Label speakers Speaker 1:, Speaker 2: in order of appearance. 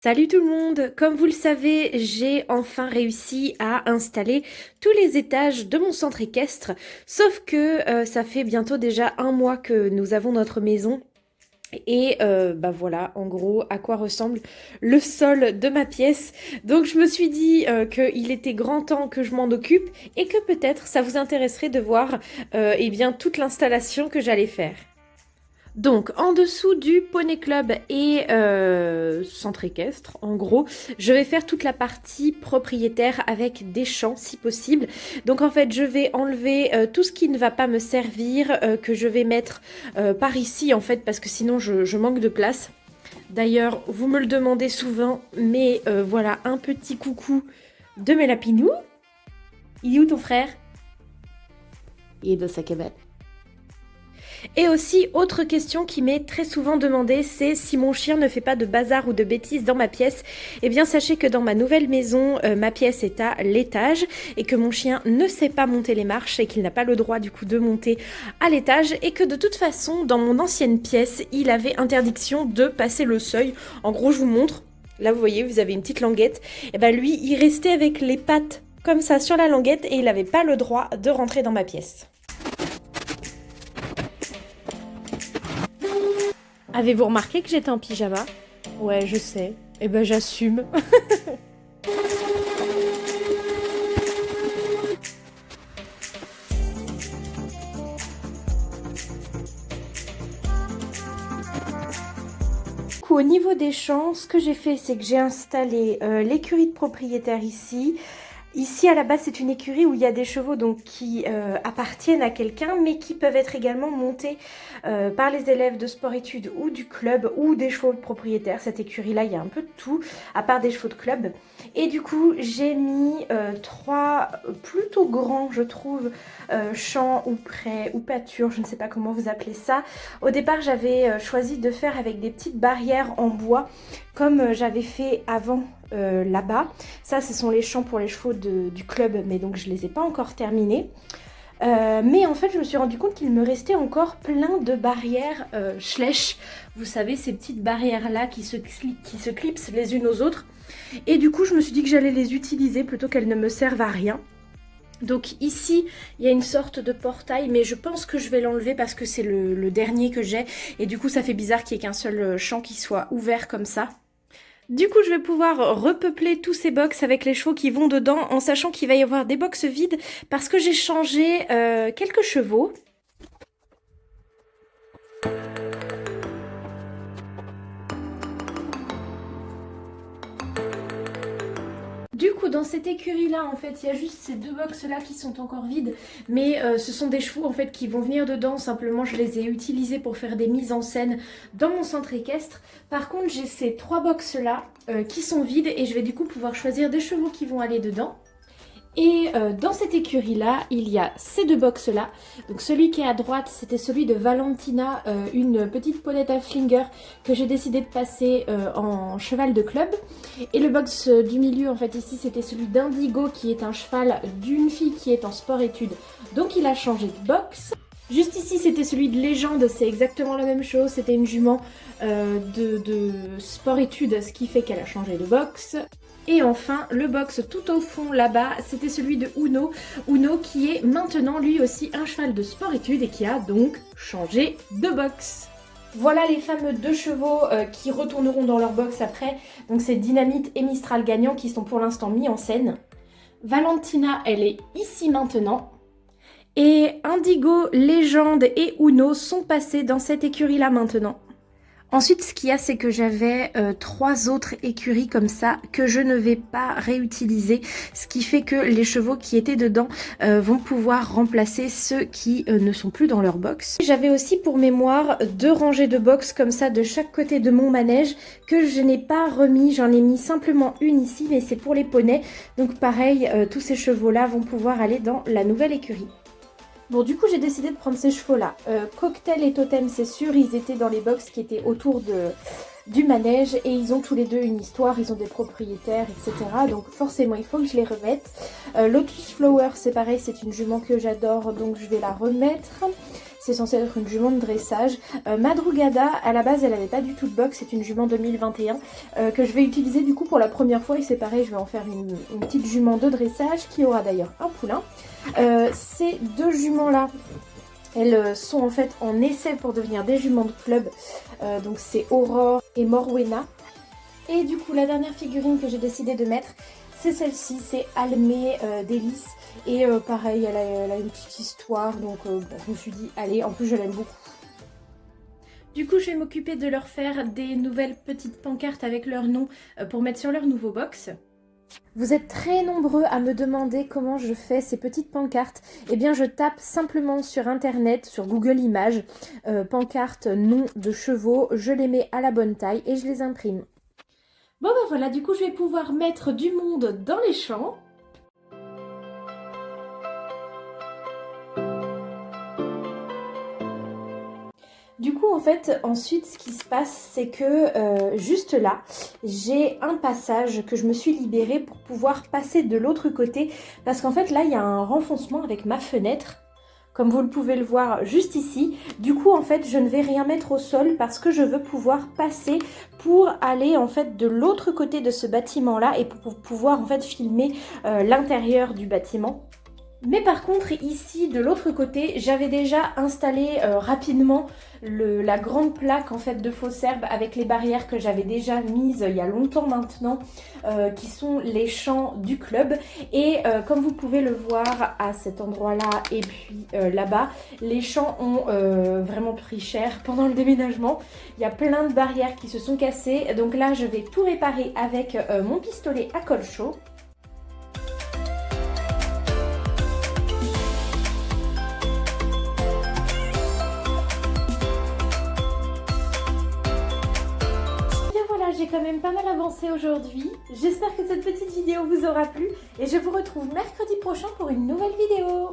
Speaker 1: Salut tout le monde! Comme vous le savez, j'ai enfin réussi à installer tous les étages de mon centre équestre, sauf que ça fait bientôt déjà un mois que nous avons notre maison. Et bah voilà, en gros, à quoi ressemble le sol de ma pièce. Donc je me suis dit qu'il était grand temps que je m'en occupe et que peut-être ça vous intéresserait de voir eh bien toute l'installation que j'allais faire. Donc, en dessous du Poney Club et centre équestre, en gros, je vais faire toute la partie propriétaire avec des champs si possible. Donc, en fait, je vais enlever tout ce qui ne va pas me servir, que je vais mettre par ici, en fait, parce que sinon, je manque de place. D'ailleurs, vous me le demandez souvent, mais voilà, un petit coucou de mes lapinous. Il est où ton frère? Il est dans sa cabane. Et aussi, autre question qui m'est très souvent demandée, c'est si mon chien ne fait pas de bazar ou de bêtises dans ma pièce. Eh bien, sachez que dans ma nouvelle maison, ma pièce est à l'étage et que mon chien ne sait pas monter les marches et qu'il n'a pas le droit du coup de monter à l'étage et que de toute façon, dans mon ancienne pièce, il avait interdiction de passer le seuil. En gros, je vous montre. Là, vous voyez, vous avez une petite languette. Et ben lui, il restait avec les pattes comme ça sur la languette et il n'avait pas le droit de rentrer dans ma pièce. Avez-vous remarqué que j'étais en pyjama? Ouais, je sais. Eh ben, j'assume. Du coup, au niveau des champs, ce que j'ai fait, c'est que j'ai installé l'écurie de propriétaire ici. Ici, à la base, c'est une écurie où il y a des chevaux donc, qui appartiennent à quelqu'un, mais qui peuvent être également montés par les élèves de sport-études ou du club ou des chevaux de propriétaire. Cette écurie-là, il y a un peu de tout, à part des chevaux de club. Et du coup, j'ai mis trois plutôt grands, je trouve, champs ou prés ou pâtures, je ne sais pas comment vous appelez ça. Au départ, j'avais choisi de faire avec des petites barrières en bois, comme j'avais fait avant là-bas. Ça, ce sont les champs pour les chevaux du club, mais donc je les ai pas encore terminés. Mais en fait, je me suis rendu compte qu'il me restait encore plein de barrières Schleich. Vous savez, ces petites barrières-là qui se clipsent les unes aux autres. Et du coup, je me suis dit que j'allais les utiliser plutôt qu'elles ne me servent à rien. Donc ici, il y a une sorte de portail, mais je pense que je vais l'enlever parce que c'est le dernier que j'ai. Et du coup, ça fait bizarre qu'il n'y ait qu'un seul champ qui soit ouvert comme ça. Du coup, je vais pouvoir repeupler tous ces box avec les chevaux qui vont dedans, en sachant qu'il va y avoir des box vides parce que j'ai changé quelques chevaux. Du coup, dans cette écurie-là, en fait, il y a juste ces deux box-là qui sont encore vides. Mais ce sont des chevaux, en fait, qui vont venir dedans. Simplement, je les ai utilisés pour faire des mises en scène dans mon centre équestre. Par contre, j'ai ces trois box-là qui sont vides. Et je vais du coup pouvoir choisir des chevaux qui vont aller dedans. Et dans cette écurie-là, il y a ces deux box-là. Donc celui qui est à droite, c'était celui de Valentina, une petite ponette à flinger que j'ai décidé de passer en cheval de club. Et le box du milieu, en fait, ici, c'était celui d'Indigo, qui est un cheval d'une fille qui est en sport-études. Donc il a changé de box. Juste ici, c'était celui de Légende, c'est exactement la même chose. C'était une jument de sport-études, ce qui fait qu'elle a changé de box. Et enfin, le box tout au fond là-bas, c'était celui de Uno. Uno qui est maintenant lui aussi un cheval de sport-études et qui a donc changé de box. Voilà les fameux deux chevaux qui retourneront dans leur box après. Donc c'est Dynamite et Mistral gagnant qui sont pour l'instant mis en scène. Valentina, elle est ici maintenant. Et Indigo, Légende et Uno sont passés dans cette écurie-là maintenant. Ensuite, ce qu'il y a, c'est que j'avais trois autres écuries comme ça que je ne vais pas réutiliser, ce qui fait que les chevaux qui étaient dedans vont pouvoir remplacer ceux qui ne sont plus dans leur box. J'avais aussi pour mémoire deux rangées de box comme ça de chaque côté de mon manège que je n'ai pas remis, j'en ai mis simplement une ici, mais c'est pour les poneys. Donc pareil, tous ces chevaux-là vont pouvoir aller dans la nouvelle écurie. Bon, du coup, j'ai décidé de prendre ces chevaux-là. Cocktail et Totem, c'est sûr, ils étaient dans les box qui étaient autour du manège et ils ont tous les deux une histoire, ils ont des propriétaires, etc. Donc forcément, il faut que je les remette. Lotus Flower, c'est pareil, c'est une jument que j'adore, donc je vais la remettre. C'est censé être une jument de dressage. Madrugada, à la base, elle n'avait pas du tout de box, c'est une jument 2021 que je vais utiliser du coup pour la première fois. Et c'est pareil, je vais en faire une petite jument de dressage qui aura d'ailleurs un poulain. Ces deux juments-là, elles sont en fait en essai pour devenir des juments de club. Donc c'est Aurore et Morwena. Et du coup, la dernière figurine que j'ai décidé de mettre, c'est celle-ci, c'est Almé d'Hélice. Et pareil, elle a une petite histoire, donc bon, je me suis dit, allez, en plus je l'aime beaucoup. Du coup, je vais m'occuper de leur faire des nouvelles petites pancartes avec leur nom pour mettre sur leur nouveau box. Vous êtes très nombreux à me demander comment je fais ces petites pancartes. Eh bien, je tape simplement sur internet, sur Google Images, pancartes nom de chevaux, je les mets à la bonne taille et je les imprime. Bon ben voilà, du coup je vais pouvoir mettre du monde dans les champs. Du coup en fait ensuite ce qui se passe c'est que juste là j'ai un passage que je me suis libérée pour pouvoir passer de l'autre côté parce qu'en fait là il y a un renfoncement avec ma fenêtre. Comme vous le pouvez le voir juste ici. Du coup, en fait, je ne vais rien mettre au sol parce que je veux pouvoir passer pour aller en fait de l'autre côté de ce bâtiment-là et pour pouvoir en fait filmer l'intérieur du bâtiment. Mais par contre, ici, de l'autre côté, j'avais déjà installé rapidement la grande plaque en fait de fausse herbe avec les barrières que j'avais déjà mises il y a longtemps maintenant, qui sont les champs du club. Et comme vous pouvez le voir à cet endroit-là et puis là-bas, les champs ont vraiment pris cher pendant le déménagement. Il y a plein de barrières qui se sont cassées. Donc là, je vais tout réparer avec mon pistolet à colle chaud. J'ai quand même pas mal avancé aujourd'hui. J'espère que cette petite vidéo vous aura plu et je vous retrouve mercredi prochain pour une nouvelle vidéo.